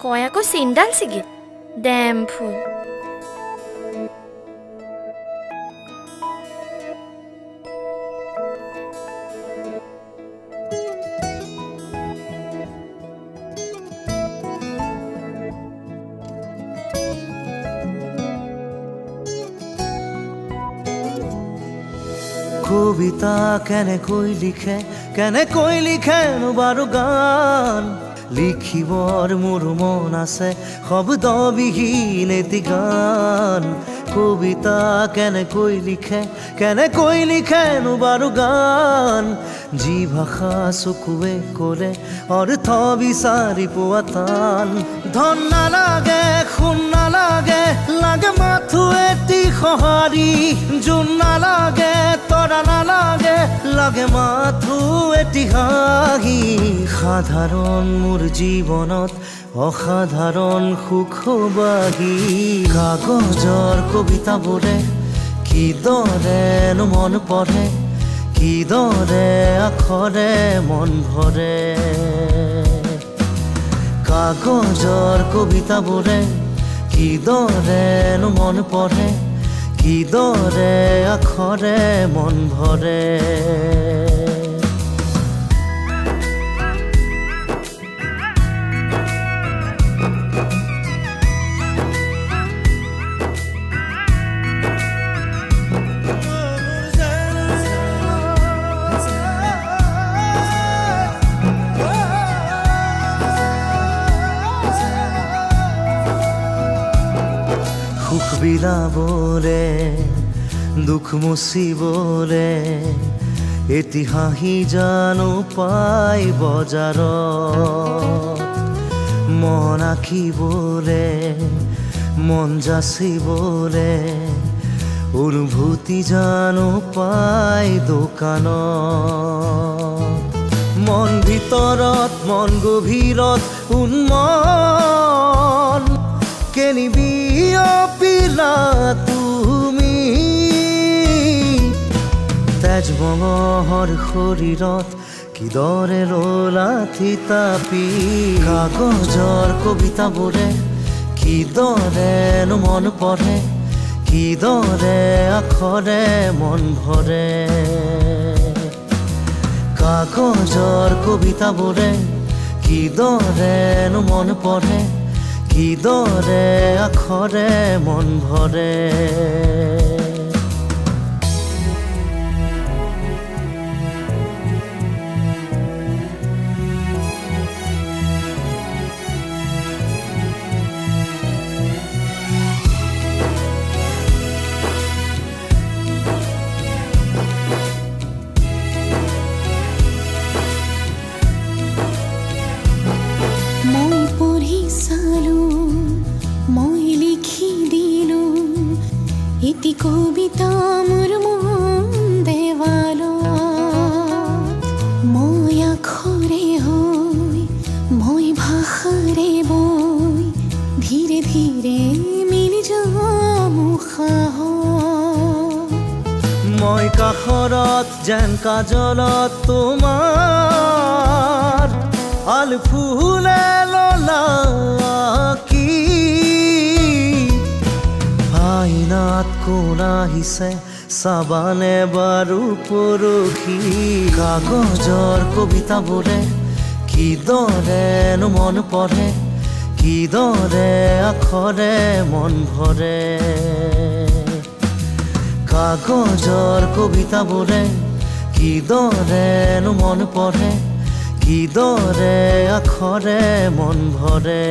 কয় আকৌ চিন্তাল ছিগি ডেম ফুল কবিতা কেনেকৈ লিখে বাৰু গান লিখিবৰ মোৰ মন আছে শব্দবিহীন এটি গান কবিতা কেনেকৈ লিখে বাৰু গান যি ভাষা চকুৱে ক'লে অৰ্থ বিচাৰি পোৱা টান ধন নালাগে সোণ নালাগে লাগে মাথো এটি সঁহাৰি জোন নালাগে তৰা নালাগে লাগে মাথো এটি হাঁহি সাধাৰণ মোৰ জীৱনত অসাধাৰণ সুখবাহী কাগজৰ কবিতাবোৰে কিদৰেনো মন পঢ়ে কিদৰে আখৰে মন ভৰে কাগজৰ কবিতাবোৰে কিদৰেনো মন পঢ়ে কিদৰে আখৰে মন ভৰে সুখ বিলাবলে দুখ মুচিবলে এটি হাঁহি জানো পাই বজাৰত মন আঁকিবলে মন যাচিবলে অনুভূতি জানো পাই দোকানত মন ভিতৰত মন গভীৰত উন্মন কেনিবি অপিলা তুমি তেজ মঙহৰ শৰীৰত কিদৰে ৰলা থিতাপি কাগজৰ কবিতাবোৰে কিদৰেনো মন পঢ়ে কিদৰে আখৰে মন ভৰে কাগজৰ কবিতাবোৰে কিদৰেনো মন পঢ়ে কিদৰে আখৰে মন ভৰে মই পঢ়ি চালো মই লিখি দিলো এটি কবিতা মোৰ মন দেৱালত মই আখৰে হৈ মই ভাষাৰে বৈ ধীৰে ধীৰে মিলি যাম উশাহত মই কাষৰত যেন কাজলত তোমাৰ আল ফুলে ললা কি আইনাত কোন আহিছে চাবানে বাৰু পৰখি কাগজৰ কবিতাবোৰে কিদৰেনো মন পঢ়ে কিদৰে আখৰে মন ভৰে কাগজৰ কবিতাবোৰে কিদৰেনো মন পঢ়ে কিদৰে আখৰে মন ভৰে